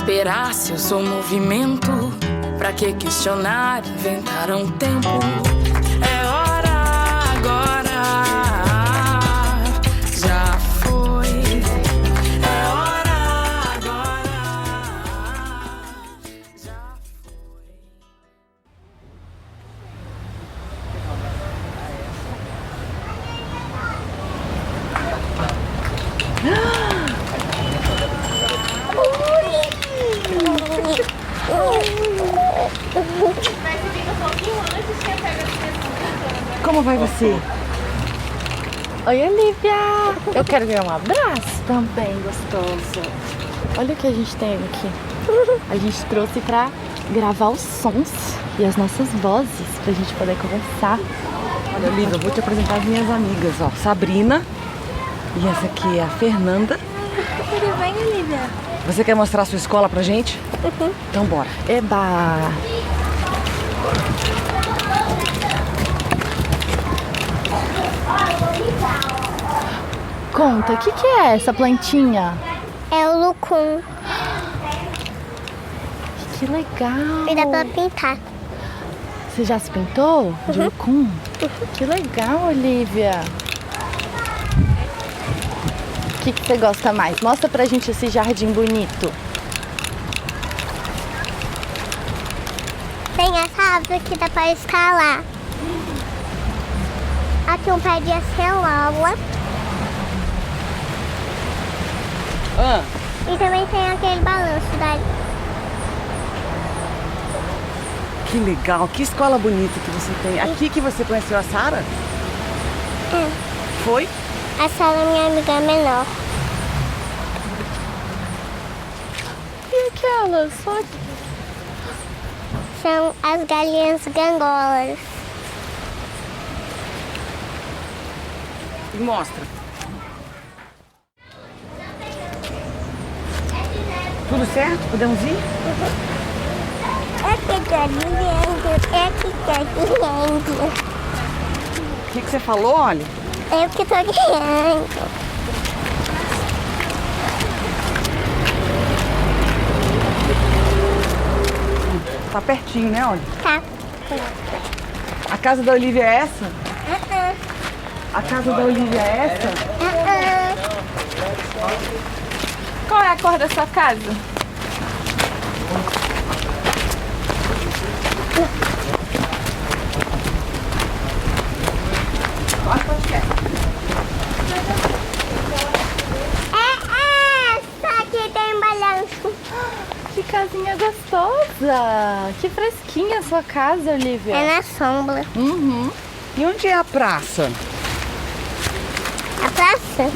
esperar se eu sou movimento? Pra que questionar, inventar um tempo? É hora agora, já foi. É hora agora, já foi. Como vai você? Oi, Olivia! Eu quero ganhar um abraço também, gostoso. Olha o que a gente tem aqui. A gente trouxe pra gravar os sons e as nossas vozes, pra gente poder conversar. Olha, Olivia, eu vou te apresentar as minhas amigas, ó. Sabrina. E essa aqui é a Fernanda. Tudo bem, Olivia? Você quer mostrar a sua escola pra gente? Então bora. Eba! Conta, o que é essa plantinha? É o lucum. Que legal! E dá pra pintar. Você já se pintou de lucum? Que legal, Olivia! O que você gosta mais? Mostra pra gente esse jardim bonito. Tem essa árvore que dá pra escalar. Aqui um pé de acerola. E também tem aquele balanço dali. Que legal, que escola bonita que você tem. Aqui que você conheceu a Sara? Foi? A Sara é minha amiga menor. E aquelas? São as galinhas gangolas. E mostra. Tudo certo? Podemos ir? É que tá doendo, é que tá doendo. O que você falou, olha? É que tô doendo. Tá pertinho, né, olha? Tá. A casa da Olivia é essa? A casa da Olivia é essa? Qual é a cor da sua casa? É essa que tem balanço. Que casinha gostosa! Que fresquinha a sua casa, Olivia. É na sombra. Uhum. E onde é a praça? A praça?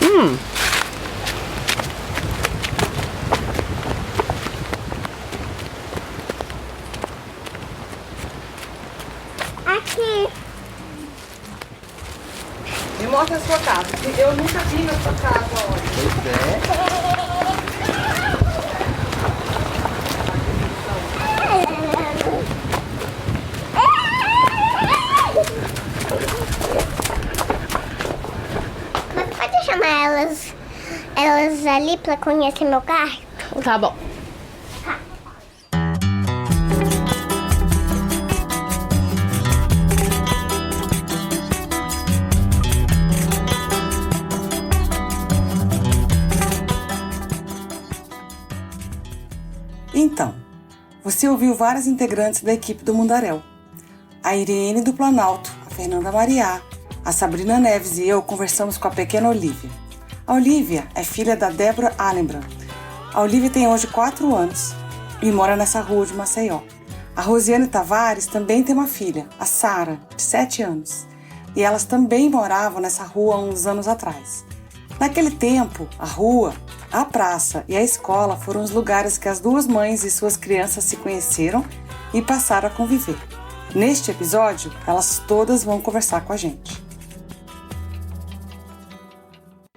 Aqui. Me mostra a sua casa. Eu nunca vi na sua casa, olha. Pois é. Mas pode chamar elas ali pra conhecer meu quarto? Tá bom. Então, você ouviu várias integrantes da equipe do Mundaréu. A Irene do Planalto, a Fernanda Mariá, a Sabrina Neves e eu conversamos com a pequena Olivia. A Olivia é filha da Débora Allenbrand. A Olivia tem hoje 4 anos e mora nessa rua de Maceió. A Rosiane Tavares também tem uma filha, a Sara, de 7 anos. E elas também moravam nessa rua há uns anos atrás. Naquele tempo, a rua, a praça e a escola foram os lugares que as duas mães e suas crianças se conheceram e passaram a conviver. Neste episódio, elas todas vão conversar com a gente.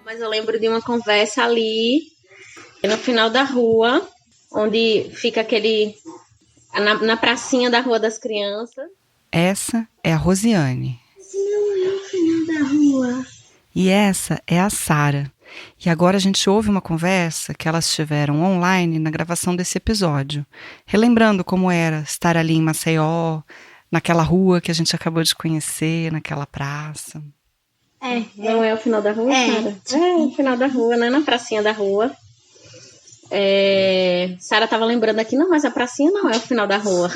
Mas eu lembro de uma conversa ali, no final da rua, onde fica na pracinha da Rua das Crianças. Essa é a Rosiane. Esse não é o final da rua. E essa é a Sara. E agora a gente ouve uma conversa que elas tiveram online na gravação desse episódio, relembrando como era estar ali em Maceió, naquela rua que a gente acabou de conhecer, naquela praça. Não é o final da rua, Sara? É o final da rua, né? Na pracinha da rua. Sara tava lembrando aqui, não, mas a pracinha não é o final da rua.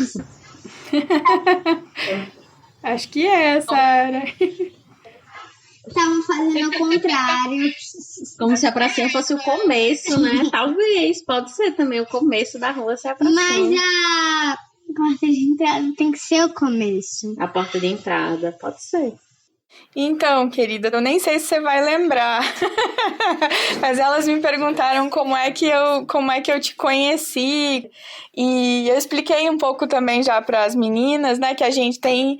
Acho que é, Sara. Estavam fazendo o contrário. Como se a pracinha fosse o começo, né? Talvez, pode ser também o começo da rua ser a pracinha. Mas a porta de entrada tem que ser o começo. A porta de entrada, pode ser. Então, querida, eu nem sei se você vai lembrar, mas elas me perguntaram como é que eu te conheci, e eu expliquei um pouco também já para as meninas, né, que a gente tem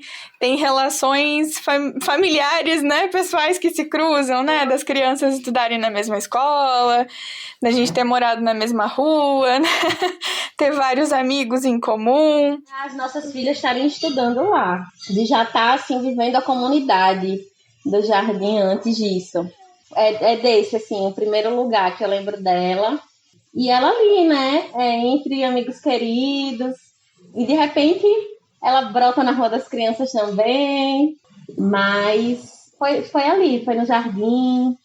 relações familiares, né, pessoais que se cruzam, né, das crianças estudarem na mesma escola, da gente ter morado na mesma rua, né, ter vários amigos em comum. As nossas filhas estarem estudando lá, de já estar, assim, vivendo a comunidade do jardim antes disso. É desse, assim, o primeiro lugar que eu lembro dela. E ela ali, né, entre amigos queridos. E de repente ela brota na Rua das Crianças também. Mas foi ali, foi no jardim.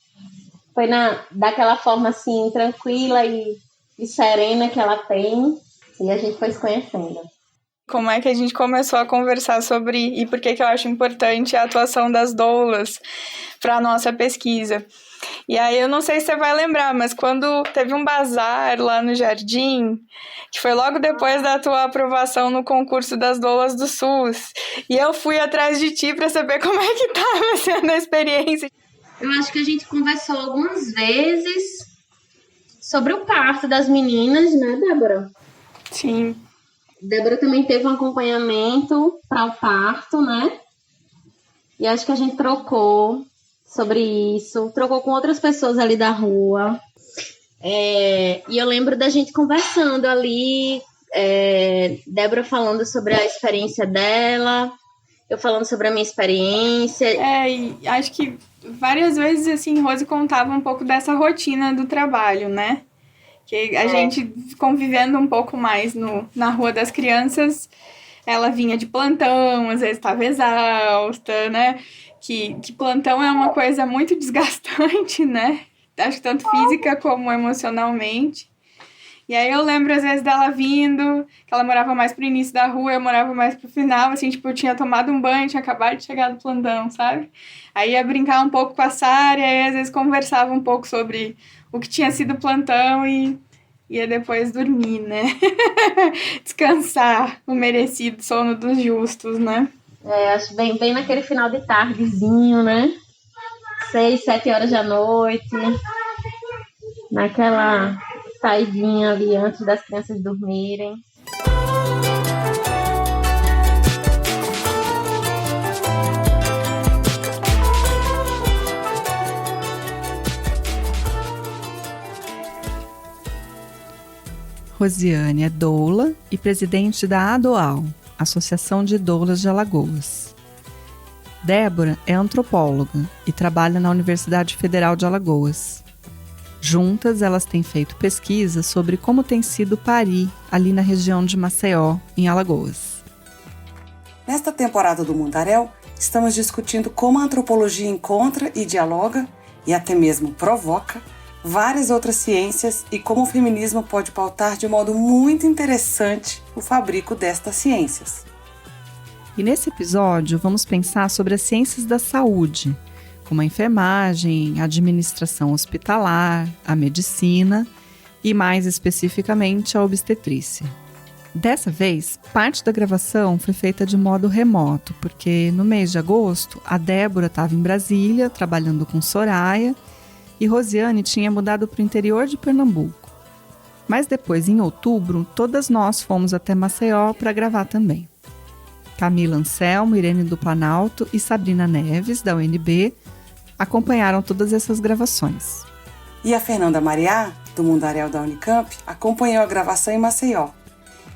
Foi daquela forma, assim, tranquila e serena que ela tem. E a gente foi se conhecendo. Como é que a gente começou a conversar sobre e por que eu acho importante a atuação das doulas para a nossa pesquisa. E aí eu não sei se você vai lembrar, mas quando teve um bazar lá no Jardim, que foi logo depois da tua aprovação no concurso das doulas do SUS, e eu fui atrás de ti para saber como é que estava sendo a experiência. Eu acho que a gente conversou algumas vezes sobre o parto das meninas, né, Débora? Sim. Débora também teve um acompanhamento para o parto, né? E acho que a gente trocou sobre isso, trocou com outras pessoas ali da rua. E eu lembro da gente conversando ali, Débora falando sobre a experiência dela, eu falando sobre a minha experiência. E acho que várias vezes, assim, Rose contava um pouco dessa rotina do trabalho, né? Que a gente convivendo um pouco mais na Rua das Crianças, ela vinha de plantão, às vezes estava exausta, né? Que plantão é uma coisa muito desgastante, né? Acho que tanto física como emocionalmente. E aí eu lembro, às vezes, dela vindo, que ela morava mais pro início da rua, eu morava mais pro final, assim, tipo, eu tinha tomado um banho, tinha acabado de chegar do plantão, sabe? Aí ia brincar um pouco com a Sara, e aí às vezes conversava um pouco sobre o que tinha sido plantão e ia depois dormir, né? Descansar o merecido sono dos justos, né? Acho bem naquele final de tardezinho, né? 6, 7 horas da noite. Naquela saidinha ali antes das crianças dormirem. Rosiane é doula e presidente da ADOAL, Associação de Doulas de Alagoas. Débora é antropóloga e trabalha na Universidade Federal de Alagoas. Juntas, elas têm feito pesquisa sobre como tem sido parir ali na região de Maceió, em Alagoas. Nesta temporada do Mundaréu, estamos discutindo como a antropologia encontra e dialoga, e até mesmo provoca, várias outras ciências e como o feminismo pode pautar de modo muito interessante o fabrico destas ciências. E nesse episódio vamos pensar sobre as ciências da saúde, como a enfermagem, a administração hospitalar, a medicina e, mais especificamente, a obstetrícia. Dessa vez, parte da gravação foi feita de modo remoto, porque no mês de agosto a Débora estava em Brasília trabalhando com Soraya e Rosiane tinha mudado para o interior de Pernambuco. Mas depois, em outubro, todas nós fomos até Maceió para gravar também. Camila Anselmo, Irene do Planalto e Sabrina Neves, da UNB, acompanharam todas essas gravações. E a Fernanda Mariá, do Mundaréu da Unicamp, acompanhou a gravação em Maceió.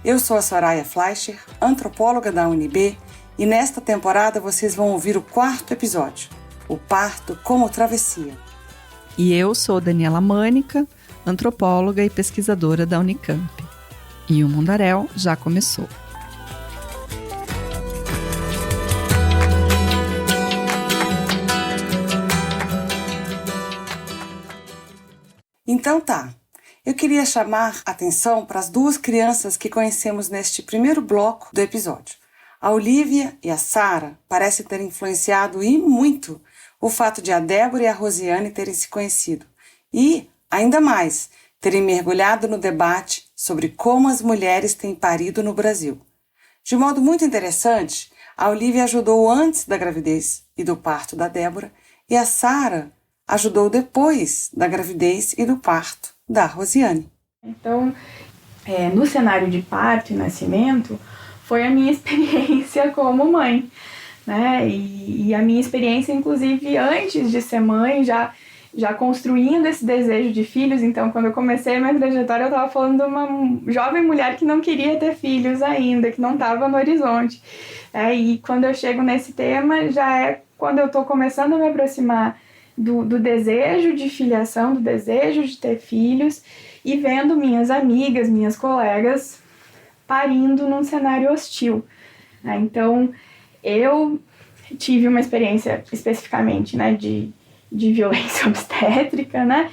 Eu sou a Soraya Fleischer, antropóloga da UNB, e nesta temporada vocês vão ouvir o 4º episódio, O Parto como Travessia. E eu sou Daniela Mânica, antropóloga e pesquisadora da Unicamp. E o Mundaréu já começou. Então tá, eu queria chamar a atenção para as duas crianças que conhecemos neste primeiro bloco do episódio. A Olivia e a Sara parecem ter influenciado e muito o fato de a Débora e a Rosiane terem se conhecido e, ainda mais, terem mergulhado no debate sobre como as mulheres têm parido no Brasil. De modo muito interessante, a Olivia ajudou antes da gravidez e do parto da Débora e a Sara ajudou depois da gravidez e do parto da Rosiane. Então, no cenário de parto e nascimento, foi a minha experiência como mãe, né? E a minha experiência, inclusive, antes de ser mãe, já construindo esse desejo de filhos. Então, quando eu comecei a minha trajetória, eu estava falando de uma jovem mulher que não queria ter filhos ainda, que não estava no horizonte. E quando eu chego nesse tema, já é quando eu estou começando a me aproximar do desejo de filiação, do desejo de ter filhos, e vendo minhas amigas, minhas colegas parindo num cenário hostil. Então, eu tive uma experiência especificamente, né, de violência obstétrica, né?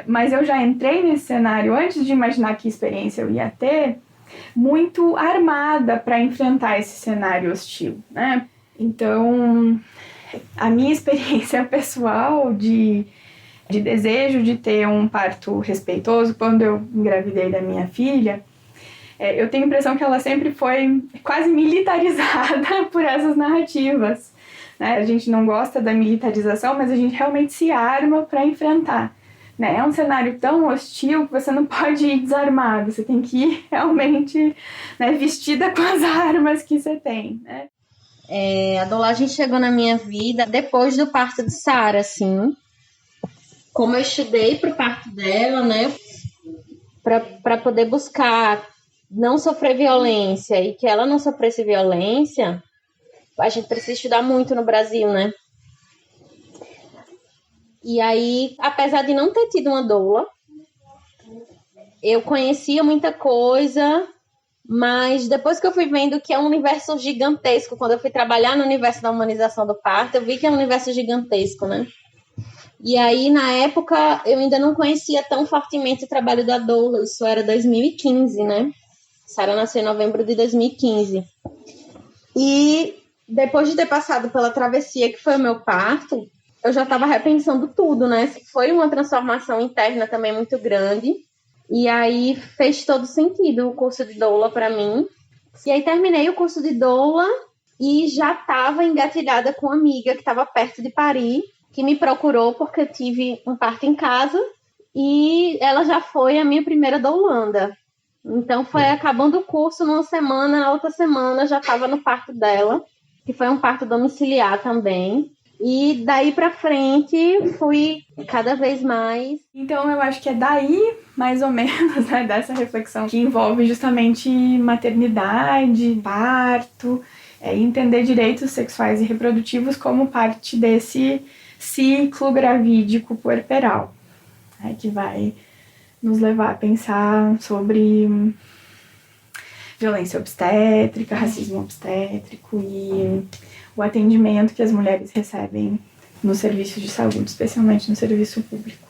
Mas eu já entrei nesse cenário, antes de imaginar que experiência eu ia ter, muito armada para enfrentar esse cenário hostil, né? Então, a minha experiência pessoal de desejo de ter um parto respeitoso, quando eu engravidei da minha filha, eu tenho a impressão que ela sempre foi quase militarizada por essas narrativas, né? A gente não gosta da militarização, mas a gente realmente se arma para enfrentar, né? É um cenário tão hostil que você não pode ir desarmado, você tem que ir realmente, né, vestida com as armas que você tem, né? A dolagem chegou na minha vida depois do parto de Sara, assim. Como eu estudei pro parto dela, né, para poder buscar não sofrer violência e que ela não sofresse violência, a gente precisa estudar muito no Brasil, né? E aí, apesar de não ter tido uma doula, eu conhecia muita coisa, mas depois que eu fui vendo que é um universo gigantesco, quando eu fui trabalhar no universo da humanização do parto, eu vi que é um universo gigantesco, né? E aí, na época, eu ainda não conhecia tão fortemente o trabalho da doula, isso era 2015, né? Sara nasceu em novembro de 2015. E depois de ter passado pela travessia que foi o meu parto, eu já estava repensando tudo, né? Foi uma transformação interna também muito grande. E aí fez todo sentido o curso de doula para mim. E aí terminei o curso de doula e já estava engatilhada com uma amiga que estava perto de parir, que me procurou porque eu tive um parto em casa e ela já foi a minha primeira doulanda. Então foi acabando o curso numa semana, na outra semana já estava no parto dela, que foi um parto domiciliar também. E daí pra frente fui cada vez mais. Então eu acho que é daí, mais ou menos, né, dessa reflexão que envolve justamente maternidade, parto, entender direitos sexuais e reprodutivos como parte desse ciclo gravídico puerperal, né, que vai nos levar a pensar sobre violência obstétrica, racismo obstétrico e o atendimento que as mulheres recebem nos serviços de saúde, especialmente no serviço público.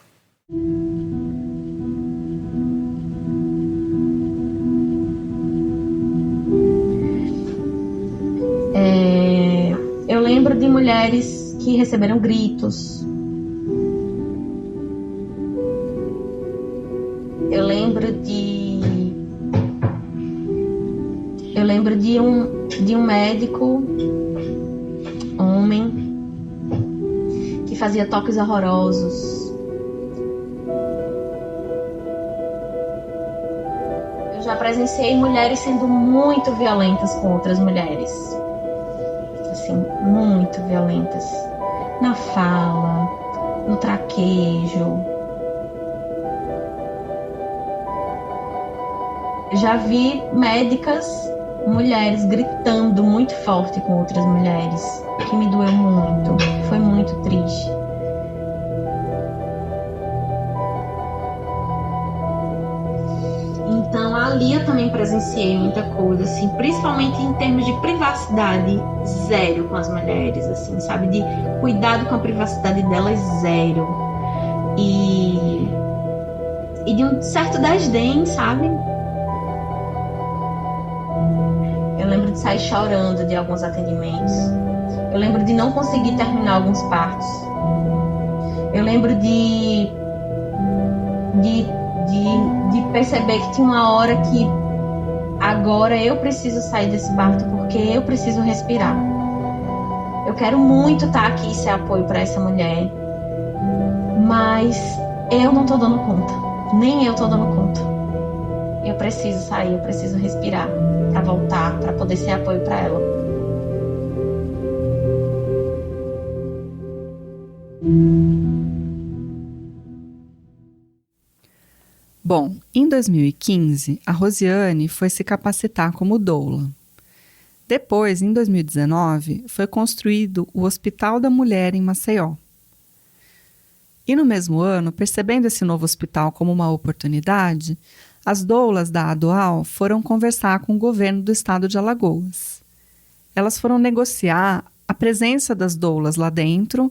Eu lembro de mulheres que receberam gritos. Eu lembro de um médico, homem, que fazia toques horrorosos. Eu já presenciei mulheres sendo muito violentas com outras mulheres. Assim, muito violentas. Na fala, no traquejo. Já vi médicas, mulheres gritando muito forte com outras mulheres, que me doeu muito, foi muito triste. ali eu também presenciei muita coisa, assim, principalmente em termos de privacidade, zero com as mulheres, assim, sabe? De cuidado com a privacidade delas, zero. E de um certo desdém, sabe? Eu lembro de sair chorando de alguns atendimentos. Eu lembro de não conseguir terminar alguns partos. Eu lembro de perceber que tinha uma hora que agora eu preciso sair desse parto porque eu preciso respirar. Eu quero muito estar aqui e ser apoio para essa mulher, mas eu não tô dando conta. Nem eu tô dando conta. Eu preciso sair, eu preciso respirar para voltar, para poder ser apoio para ela. Bom, em 2015, a Rosiane foi se capacitar como doula. Depois, em 2019, foi construído o Hospital da Mulher em Maceió. E no mesmo ano, percebendo esse novo hospital como uma oportunidade, as doulas da ADOAL foram conversar com o governo do estado de Alagoas. Elas foram negociar a presença das doulas lá dentro,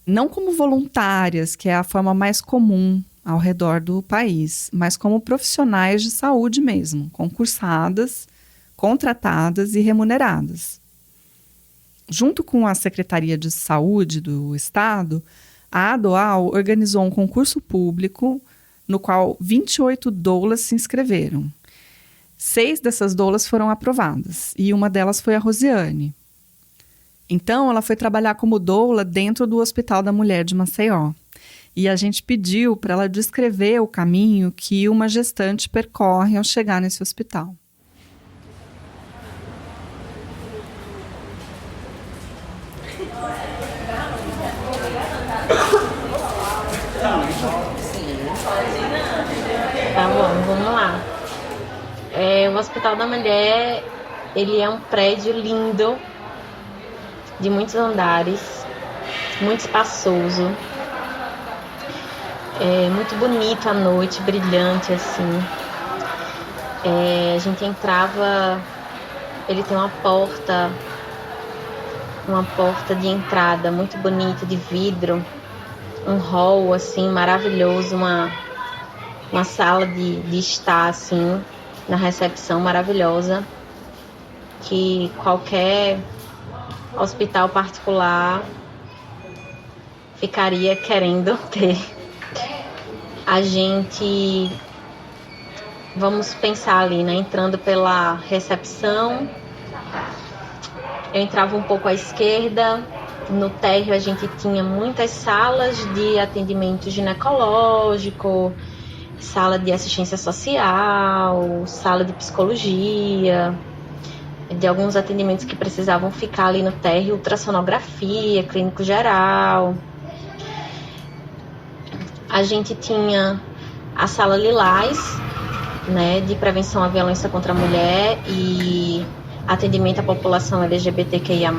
não como voluntárias, que é a forma mais comum ao redor do país, mas como profissionais de saúde mesmo, concursadas, contratadas e remuneradas. Junto com a Secretaria de Saúde do Estado, a ADOAL organizou um concurso público no qual 28 doulas se inscreveram. 6 dessas doulas foram aprovadas e uma delas foi a Rosiane. Então, ela foi trabalhar como doula dentro do Hospital da Mulher de Maceió. E a gente pediu para ela descrever o caminho que uma gestante percorre ao chegar nesse hospital. Tá bom, vamos lá. O Hospital da Mulher, ele é um prédio lindo, de muitos andares, muito espaçoso. Muito bonito à noite, brilhante assim. A gente entrava, ele tem uma porta de entrada muito bonita de vidro, um hall assim maravilhoso, uma sala de estar assim na recepção maravilhosa, que qualquer hospital particular ficaria querendo ter. A gente, vamos pensar ali, né? Entrando pela recepção, eu entrava um pouco à esquerda. No térreo a gente tinha muitas salas de atendimento ginecológico, sala de assistência social, sala de psicologia, de alguns atendimentos que precisavam ficar ali no térreo, ultrassonografia, clínico geral. A gente tinha a sala Lilás, né, de prevenção à violência contra a mulher e atendimento à população LGBTQIA+.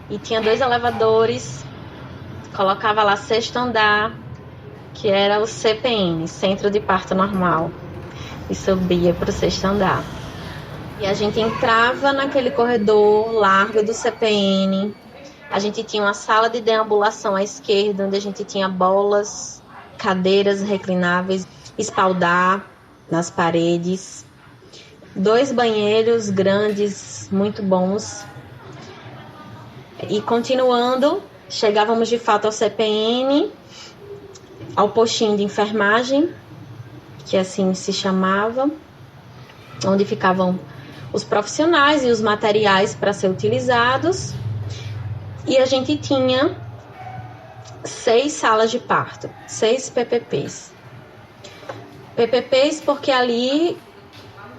E tinha 2 elevadores, colocava lá 6º andar, que era o CPN, Centro de Parto Normal, e subia para o 6º andar. E a gente entrava naquele corredor largo do CPN. A gente tinha uma sala de deambulação à esquerda, onde a gente tinha bolas, cadeiras reclináveis, espaldar nas paredes, 2 banheiros grandes, muito bons. E continuando, chegávamos de fato ao CPN, ao postinho de enfermagem, que assim se chamava, onde ficavam os profissionais e os materiais para ser utilizados. E a gente tinha 6 salas de parto, 6 PPPs. PPPs porque ali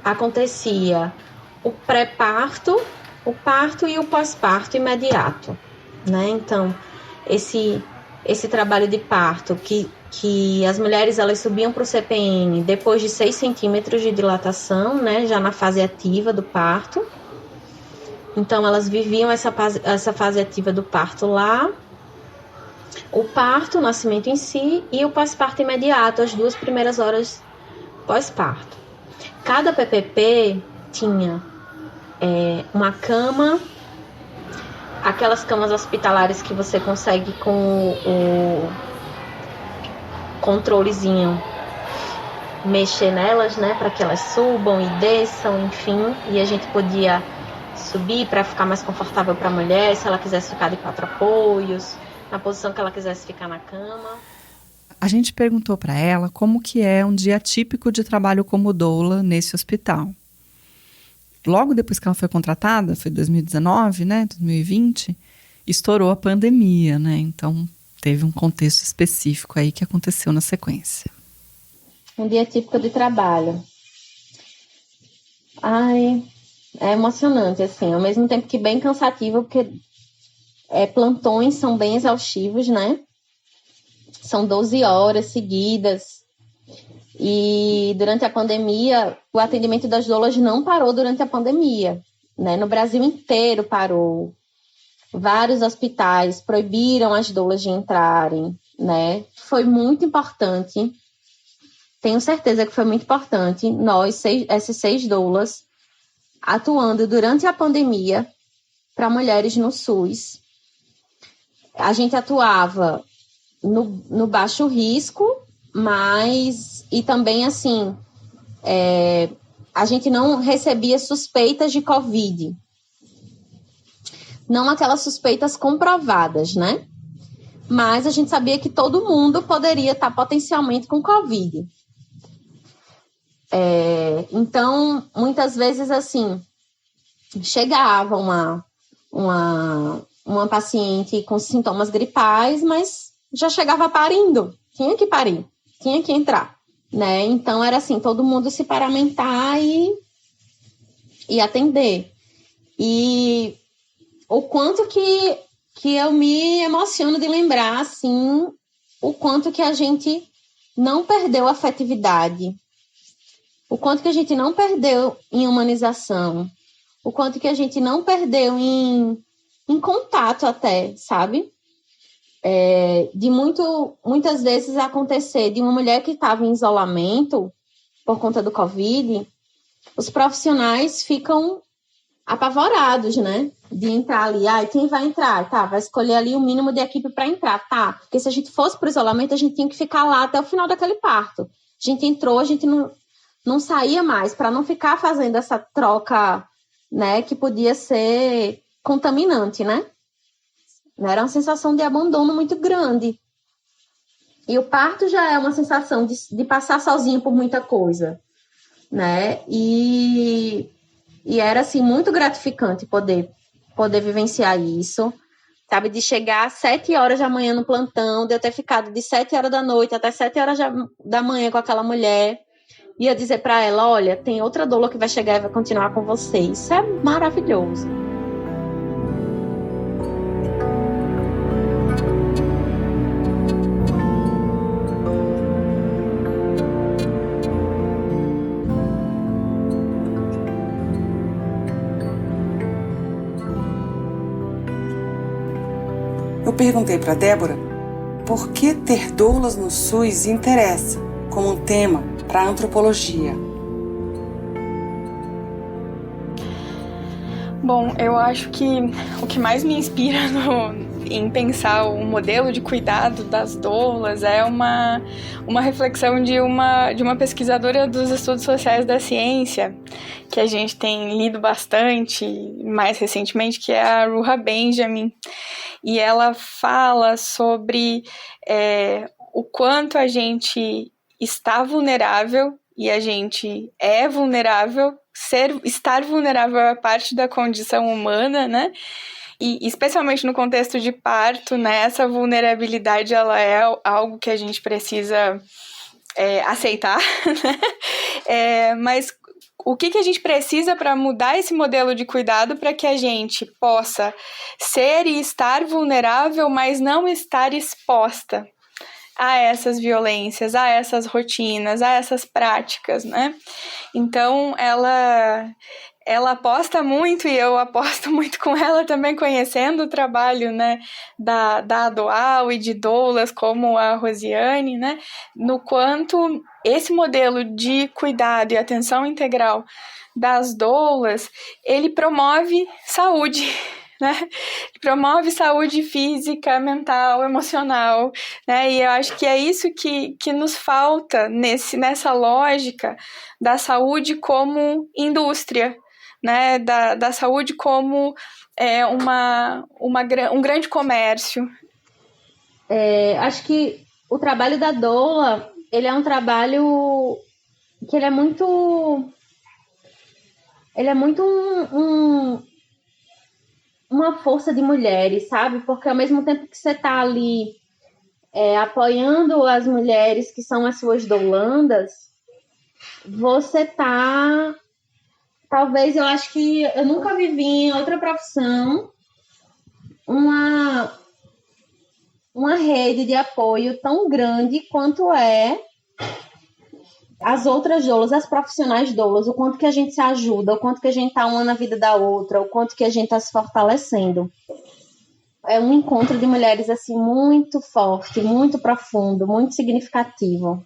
acontecia o pré-parto, o parto e o pós-parto imediato, né? Então, esse trabalho de parto que as mulheres elas subiam para o CPN depois de 6 centímetros de dilatação, né? Já na fase ativa do parto. Então, elas viviam essa fase ativa do parto lá. o parto, o nascimento em si e o pós-parto imediato, as 2 primeiras horas pós-parto. Cada PPP tinha uma cama, aquelas camas hospitalares que você consegue com o controlezinho mexer nelas, né, para que elas subam e desçam, enfim, e a gente podia subir para ficar mais confortável para a mulher, se ela quisesse ficar de 4 apoios, na posição que ela quisesse ficar na cama. A gente perguntou para ela como que é um dia típico de trabalho como doula nesse hospital. Logo depois que ela foi contratada, foi 2019, né, 2020, estourou a pandemia, né, então teve um contexto específico aí que aconteceu na sequência. Um dia típico de trabalho. Ai, é emocionante, assim, ao mesmo tempo que bem cansativo, porque plantões são bem exaustivos, né? São 12 horas seguidas. E durante a pandemia, o atendimento das doulas não parou durante a pandemia, né? No Brasil inteiro parou. Vários hospitais proibiram as doulas de entrarem, né? Foi muito importante. Tenho certeza que foi muito importante nós, essas 6 doulas, atuando durante a pandemia para mulheres no SUS. A gente atuava no baixo risco, mas e também assim, a gente não recebia suspeitas de Covid. Não aquelas suspeitas comprovadas, né? Mas a gente sabia que todo mundo poderia estar potencialmente com Covid. Então, muitas vezes, assim, chegava uma paciente com sintomas gripais, mas já chegava parindo, tinha que parir, tinha que entrar, né? Então, era assim, todo mundo se paramentar e atender. E o quanto que eu me emociono de lembrar, assim, o quanto que a gente não perdeu a afetividade, o quanto que a gente não perdeu em humanização, o quanto que a gente não perdeu em contato até, sabe? De muitas vezes acontecer de uma mulher que estava em isolamento por conta do Covid, os profissionais ficam apavorados, né? De entrar ali, quem vai entrar? Tá, vai escolher ali o mínimo de equipe para entrar, tá? Porque se a gente fosse para o isolamento, a gente tinha que ficar lá até o final daquele parto. A gente entrou, a gente não saía mais, para não ficar fazendo essa troca, né, que podia ser contaminante, né? Era uma sensação de abandono muito grande. E o parto já é uma sensação de passar sozinho por muita coisa, né? E era, assim, muito gratificante poder vivenciar isso, sabe? De chegar às 7 horas da manhã no plantão, de eu ter ficado de 7 horas da noite até 7 horas da manhã com aquela mulher, e eu dizer para ela, olha, tem outra doula que vai chegar e vai continuar com você. Isso é maravilhoso. Eu perguntei para Débora por que ter doulas no SUS interessa como um tema para a antropologia. Bom, eu acho que o que mais me inspira em pensar o modelo de cuidado das doulas é uma reflexão de uma pesquisadora dos estudos sociais da ciência, que a gente tem lido bastante, mais recentemente, que é a Ruha Benjamin. E ela fala sobre o quanto a gente está vulnerável, e a gente é vulnerável, estar vulnerável é parte da condição humana, né? E especialmente no contexto de parto, né? Essa vulnerabilidade, ela é algo que a gente precisa aceitar, né? Mas o que a gente precisa para mudar esse modelo de cuidado para que a gente possa ser e estar vulnerável, mas não estar exposta a essas violências, a essas rotinas, a essas práticas, né? Então, ela ela aposta muito, e eu aposto muito com ela também, conhecendo o trabalho, né, da Adoal e de doulas como a Rosiane, né, no quanto esse modelo de cuidado e atenção integral das doulas, ele promove saúde, né? Promove saúde física, mental, emocional, né? E eu acho que é isso que nos falta nessa lógica da saúde como indústria, né? Da saúde como um grande comércio. Acho que o trabalho da doula, ele é um trabalho que ele é muito uma força de mulheres, sabe? Porque ao mesmo tempo que você está ali apoiando as mulheres que são as suas doulandas, você está... Talvez, eu acho que eu nunca vivi em outra profissão uma rede de apoio tão grande quanto as outras doulas, as profissionais doulas, o quanto que a gente se ajuda, o quanto que a gente está uma na vida da outra, o quanto que a gente está se fortalecendo. É um encontro de mulheres assim muito forte, muito profundo, muito significativo.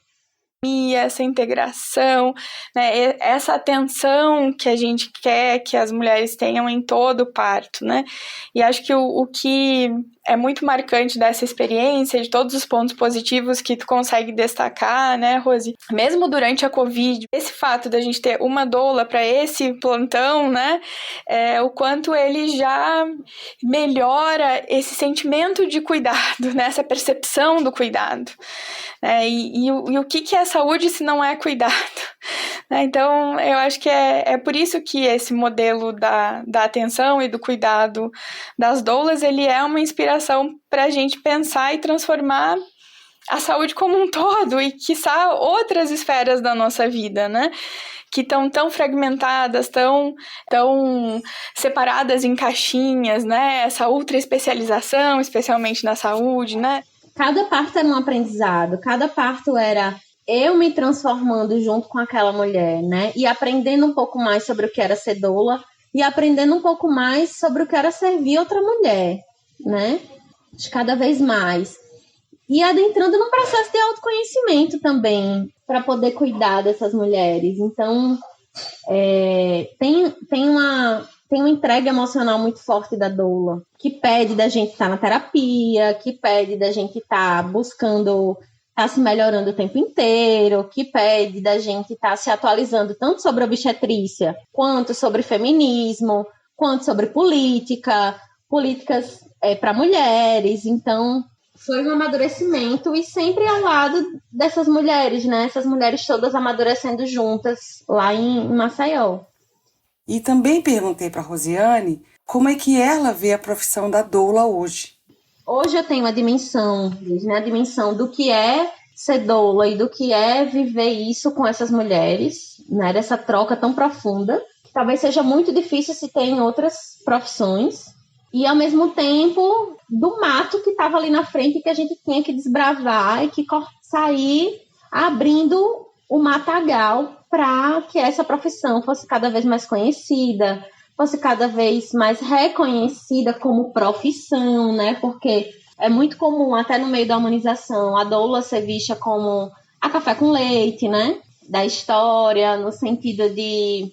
E essa integração, né, essa atenção que a gente quer que as mulheres tenham em todo o parto, né? E acho que o que é muito marcante dessa experiência, de todos os pontos positivos que tu consegue destacar, né, Rosi? Mesmo durante a Covid, esse fato da gente ter uma doula para esse plantão, né, o quanto ele já melhora esse sentimento de cuidado, né, essa percepção do cuidado. E o que é saúde se não é cuidado? Então, eu acho que é por isso que esse modelo da atenção e do cuidado das doulas, ele é uma inspiração para a gente pensar e transformar a saúde como um todo e, quiçá, outras esferas da nossa vida, né? Que estão tão fragmentadas, tão separadas em caixinhas, né? Essa ultra especialização, especialmente na saúde, né? Cada parto era um aprendizado, cada parto era eu me transformando junto com aquela mulher, né? E aprendendo um pouco mais sobre o que era ser doula e aprendendo um pouco mais sobre o que era servir outra mulher, né? De cada vez mais. E adentrando num processo de autoconhecimento também, para poder cuidar dessas mulheres. Então, tem uma entrega emocional muito forte da doula, que pede da gente estar na terapia, que pede da gente estar buscando, estar se melhorando o tempo inteiro, que pede da gente estar se atualizando tanto sobre obstetrícia, quanto sobre feminismo, quanto sobre políticas para mulheres. Então, foi um amadurecimento e sempre ao lado dessas mulheres, né? Essas mulheres todas amadurecendo juntas lá em Maceió. E também perguntei para a Rosiane como é que ela vê a profissão da doula hoje. Hoje eu tenho a dimensão do que é ser doula e do que é viver isso com essas mulheres, né? Dessa troca tão profunda, que talvez seja muito difícil se ter em outras profissões. E, ao mesmo tempo, do mato que estava ali na frente, que a gente tinha que desbravar e que sair abrindo o matagal para que essa profissão fosse cada vez mais conhecida, fosse cada vez mais reconhecida como profissão, né? Porque é muito comum, até no meio da humanização, a doula ser vista como a café com leite, né? Da história, no sentido de...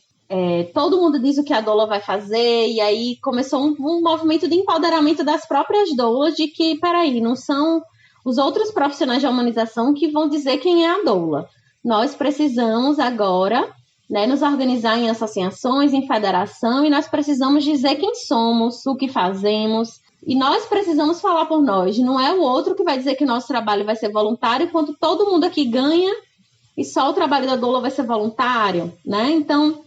todo mundo diz o que a doula vai fazer, e aí começou um movimento de empoderamento das próprias doulas, de que, peraí, não são os outros profissionais de humanização que vão dizer quem é a doula. Nós precisamos agora, né, nos organizar em associações, em federação, e nós precisamos dizer quem somos, o que fazemos, e nós precisamos falar por nós. Não é o outro que vai dizer que o nosso trabalho vai ser voluntário, enquanto todo mundo aqui ganha, e só o trabalho da doula vai ser voluntário, né? Então,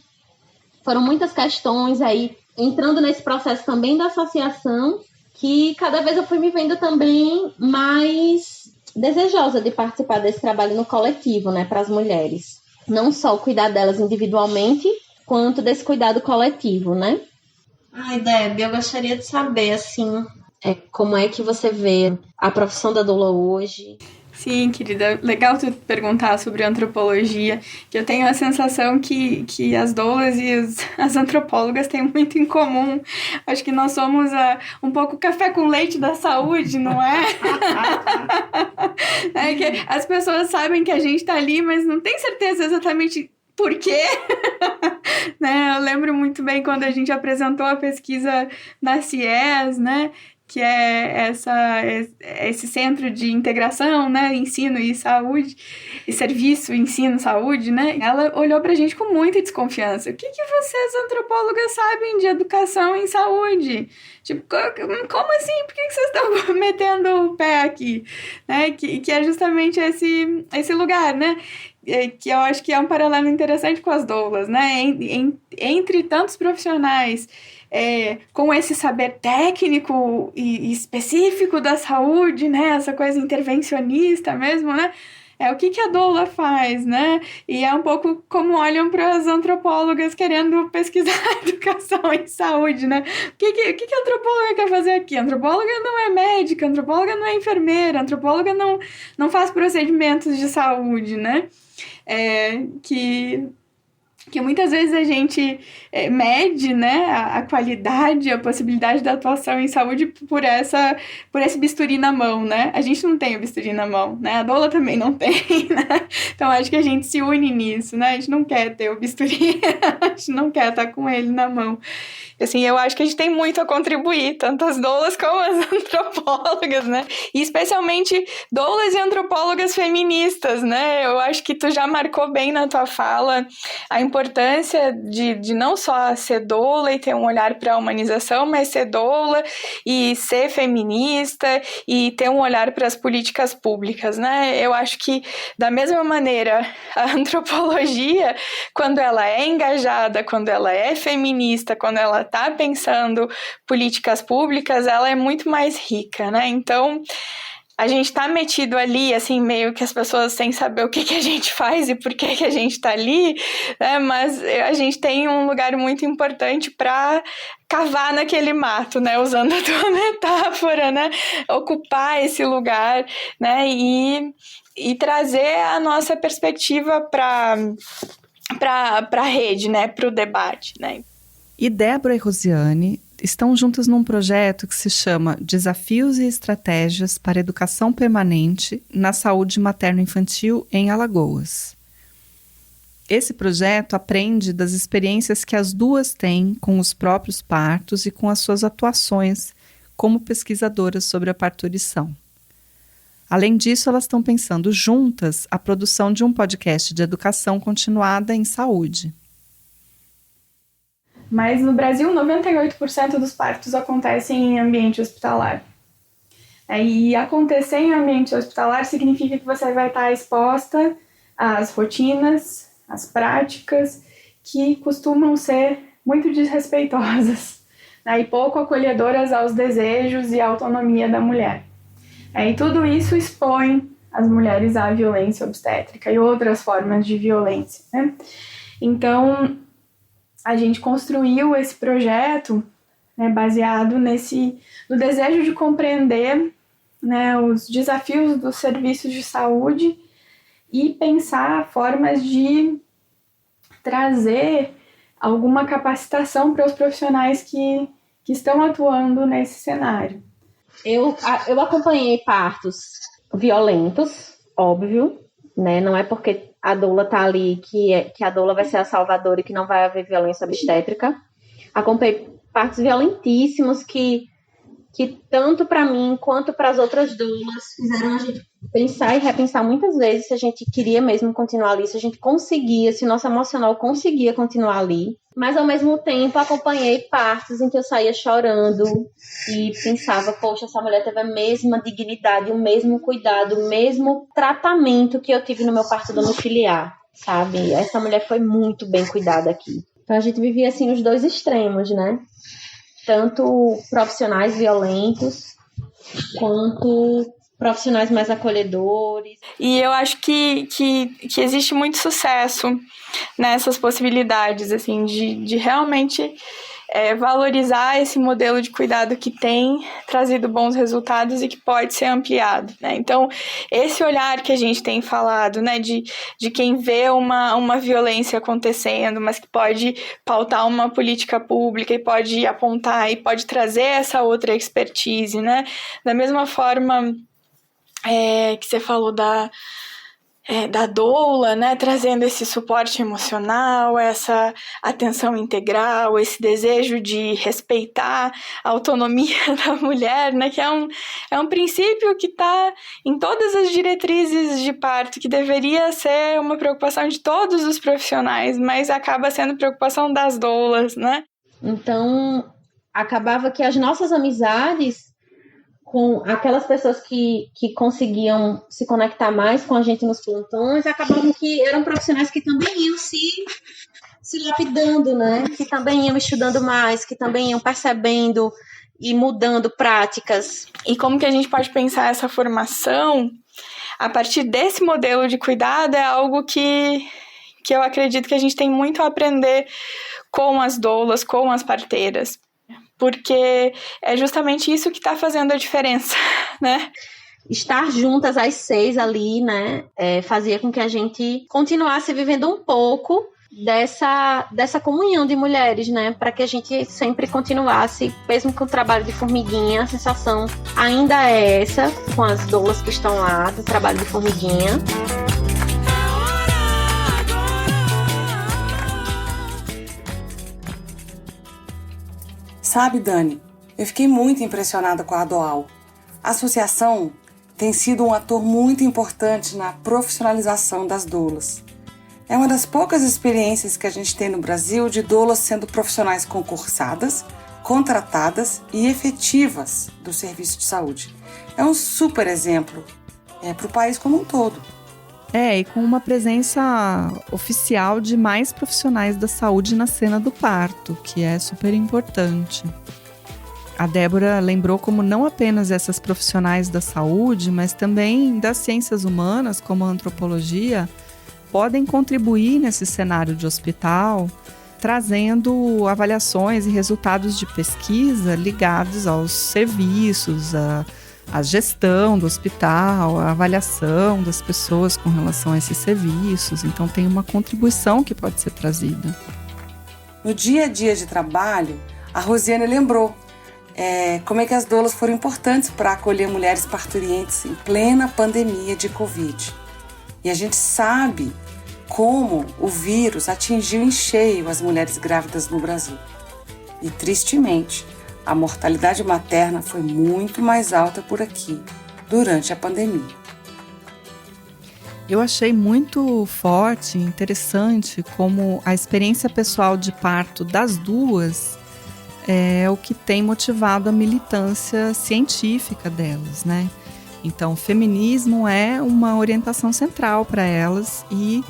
foram muitas questões aí, entrando nesse processo também da associação, que cada vez eu fui me vendo também mais desejosa de participar desse trabalho no coletivo, né, para as mulheres. Não só cuidar delas individualmente, quanto desse cuidado coletivo, né? Ai, Deb, eu gostaria de saber, assim, como é que você vê a profissão da doula hoje? Sim, querida, legal tu perguntar sobre antropologia, que eu tenho a sensação que as doulas e as antropólogas têm muito em comum. Acho que nós somos um pouco café com leite da saúde, não é? É que as pessoas sabem que a gente tá ali, mas não tem certeza exatamente por quê. Né? Eu lembro muito bem quando a gente apresentou a pesquisa na CIES, né? Que é esse centro de integração, né, ensino e saúde, e serviço, ensino, saúde, né, ela olhou pra gente com muita desconfiança. O que vocês, antropólogas, sabem de educação em saúde? Tipo, como assim? Por que vocês estão metendo o pé aqui? Né, que é justamente esse lugar, né, que eu acho que é um paralelo interessante com as doulas, né, entre tantos profissionais com esse saber técnico e específico da saúde, né? Essa coisa intervencionista mesmo, né? O que a doula faz, né? E é um pouco como olham para as antropólogas querendo pesquisar educação em saúde, né? O que a antropóloga quer fazer aqui? A antropóloga não é médica, a antropóloga não é enfermeira, a antropóloga não faz procedimentos de saúde, né? Que muitas vezes a gente mede, né, a qualidade, a possibilidade da atuação em saúde por esse bisturi na mão, né? A gente não tem o bisturi na mão, né? A doula também não tem, né? Então, acho que a gente se une nisso, né? A gente não quer ter o bisturi, a gente não quer estar com ele na mão. Assim, eu acho que a gente tem muito a contribuir, tanto as doulas como as antropólogas, né? E especialmente doulas e antropólogas feministas, né? Eu acho que tu já marcou bem na tua fala a importância de não só ser doula e ter um olhar para a humanização, mas ser doula e ser feminista e ter um olhar para as políticas públicas, né? Eu acho que, da mesma maneira, a antropologia, quando ela é engajada, quando ela é feminista, quando ela está pensando políticas públicas, ela é muito mais rica, né? Então, a gente tá metido ali, assim, meio que as pessoas sem saber o que a gente faz e por que a gente tá ali, né? Mas a gente tem um lugar muito importante para cavar naquele mato, né? Usando a tua metáfora, né? Ocupar esse lugar, né? E trazer a nossa perspectiva para a rede, né? Para o debate, né? E Débora e Rosiane estão juntas num projeto que se chama Desafios e Estratégias para Educação Permanente na Saúde Materno-Infantil em Alagoas. Esse projeto aprende das experiências que as duas têm com os próprios partos e com as suas atuações como pesquisadoras sobre a parturição. Além disso, elas estão pensando juntas a produção de um podcast de educação continuada em saúde. Mas no Brasil, 98% dos partos acontecem em ambiente hospitalar. E acontecer em ambiente hospitalar significa que você vai estar exposta às rotinas, às práticas que costumam ser muito desrespeitosas, né, e pouco acolhedoras aos desejos e à autonomia da mulher. E tudo isso expõe as mulheres à violência obstétrica e outras formas de violência, né? Então, a gente construiu esse projeto, né, baseado no desejo de compreender, né, os desafios dos serviços de saúde e pensar formas de trazer alguma capacitação para os profissionais que estão atuando nesse cenário. Eu acompanhei partos violentos, óbvio, né? Não é porque a doula tá ali que a doula vai ser a salvadora e que não vai haver violência obstétrica. Acompanhei partos violentíssimos que tanto para mim quanto para as outras doulas fizeram a gente pensar e repensar muitas vezes se a gente queria mesmo continuar ali, se a gente conseguia, se o nosso emocional conseguia continuar ali. Mas, ao mesmo tempo, acompanhei partos em que eu saía chorando e pensava, poxa, essa mulher teve a mesma dignidade, o mesmo cuidado, o mesmo tratamento que eu tive no meu parto domiciliar, sabe? Essa mulher foi muito bem cuidada aqui. Então, a gente vivia, assim, os dois extremos, né? Tanto profissionais violentos, quanto profissionais mais acolhedores. E eu acho que existe muito sucesso nessas possibilidades, assim, de realmente valorizar esse modelo de cuidado que tem trazido bons resultados e que pode ser ampliado, né? Então, esse olhar que a gente tem falado, né, de quem vê uma violência acontecendo, mas que pode pautar uma política pública e pode apontar e pode trazer essa outra expertise, né? Da mesma forma que você falou da doula, né, trazendo esse suporte emocional, essa atenção integral, esse desejo de respeitar a autonomia da mulher, né, que é um princípio que está em todas as diretrizes de parto, que deveria ser uma preocupação de todos os profissionais, mas acaba sendo preocupação das doulas, né? Então, acabava que as nossas amizades com aquelas pessoas que conseguiam se conectar mais com a gente nos plantões, acabavam que eram profissionais que também iam se lapidando, né? Que também iam estudando mais, que também iam percebendo e mudando práticas. E como que a gente pode pensar essa formação a partir desse modelo de cuidado é algo que eu acredito que a gente tem muito a aprender com as doulas, com as parteiras. Porque é justamente isso que está fazendo a diferença, né? Estar juntas às 6 ali, né, fazia com que a gente continuasse vivendo um pouco dessa comunhão de mulheres, né, para que a gente sempre continuasse, mesmo com o trabalho de formiguinha, a sensação ainda é essa, com as doulas que estão lá, do trabalho de formiguinha. Sabe, Dani, eu fiquei muito impressionada com a ADOAL. A associação tem sido um ator muito importante na profissionalização das doulas. É uma das poucas experiências que a gente tem no Brasil de doulas sendo profissionais concursadas, contratadas e efetivas do serviço de saúde. É um super exemplo para o país como um todo. E com uma presença oficial de mais profissionais da saúde na cena do parto, que é super importante. A Débora lembrou como não apenas essas profissionais da saúde, mas também das ciências humanas, como a antropologia, podem contribuir nesse cenário de hospital, trazendo avaliações e resultados de pesquisa ligados aos serviços, a gestão do hospital, a avaliação das pessoas com relação a esses serviços. Então tem uma contribuição que pode ser trazida. No dia a dia de trabalho, a Rosiane lembrou como é que as doulas foram importantes para acolher mulheres parturientes em plena pandemia de Covid. E a gente sabe como o vírus atingiu em cheio as mulheres grávidas no Brasil. E tristemente, a mortalidade materna foi muito mais alta por aqui, durante a pandemia. Eu achei muito forte e interessante como a experiência pessoal de parto das duas é o que tem motivado a militância científica delas, né? Então, o feminismo é uma orientação central para elas e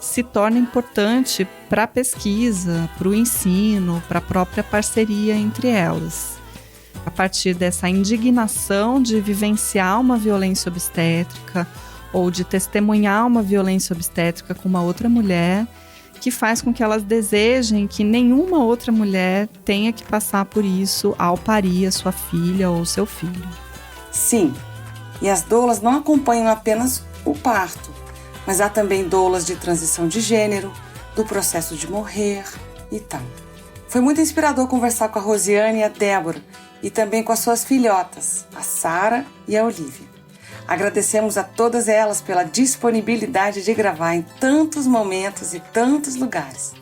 se torna importante para a pesquisa, para o ensino, para a própria parceria entre elas. A partir dessa indignação de vivenciar uma violência obstétrica ou de testemunhar uma violência obstétrica com uma outra mulher, que faz com que elas desejem que nenhuma outra mulher tenha que passar por isso ao parir a sua filha ou seu filho. Sim, e as doulas não acompanham apenas o parto, mas há também doulas de transição de gênero, do processo de morrer e tal. Foi muito inspirador conversar com a Rosiane e a Débora e também com as suas filhotas, a Sara e a Olivia. Agradecemos a todas elas pela disponibilidade de gravar em tantos momentos e tantos lugares.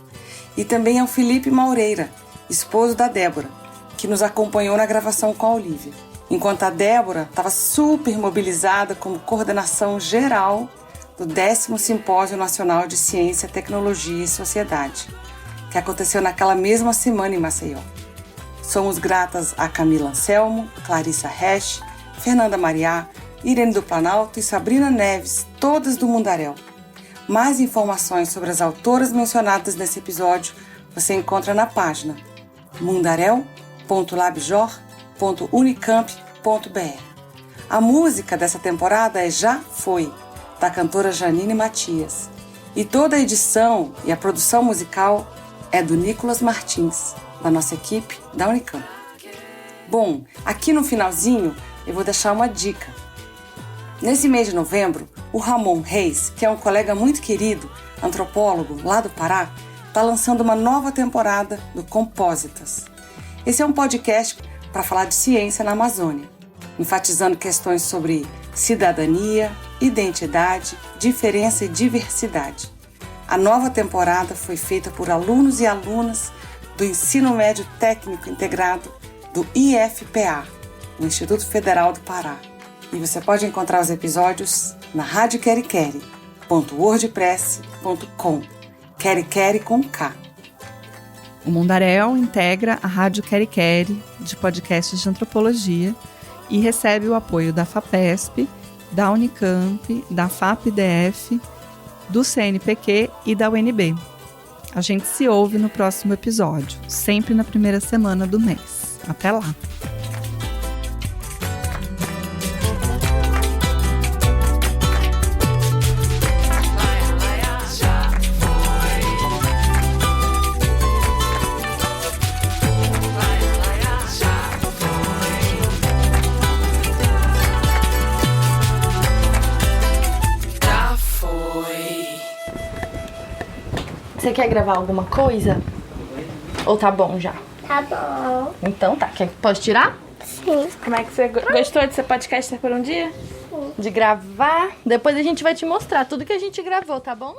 E também ao Felipe Maureira, esposo da Débora, que nos acompanhou na gravação com a Olivia, enquanto a Débora estava super mobilizada como coordenação geral do 10º Simpósio Nacional de Ciência, Tecnologia e Sociedade, que aconteceu naquela mesma semana em Maceió. Somos gratas a Camila Anselmo, Clarissa Resch, Fernanda Mariá, Irene do Planalto e Sabrina Neves, todas do Mundaréu. Mais informações sobre as autoras mencionadas nesse episódio você encontra na página mundarel.labjor.unicamp.br. A música dessa temporada é Já Foi, da cantora Janine Matias. E toda a edição e a produção musical é do Nicolas Martins. da nossa equipe da Unicamp. Bom, aqui no finalzinho eu vou deixar uma dica. Nesse mês de novembro, o Ramon Reis, que é um colega muito querido, antropólogo lá do Pará, está lançando uma nova temporada do Compósitas. Esse é um podcast para falar de ciência na Amazônia, enfatizando questões sobre cidadania, identidade, diferença e diversidade. A nova temporada foi feita por alunos e alunas do Ensino Médio Técnico Integrado do IFPA, no Instituto Federal do Pará. E você pode encontrar os episódios na radioquericquere.wordpress.com. Quericquere com K. O Mundaréu integra a Rádio Quericquere de podcasts de antropologia e recebe o apoio da FAPESP, da Unicamp, da FAPDF, do CNPq e da UNB. A gente se ouve no próximo episódio, sempre na primeira semana do mês. Até lá! Você quer gravar alguma coisa? Ou tá bom já? Tá bom. Então tá. Pode tirar? Sim. Como é que você gostou de ser podcaster por um dia? De gravar. Depois a gente vai te mostrar tudo que a gente gravou, tá bom?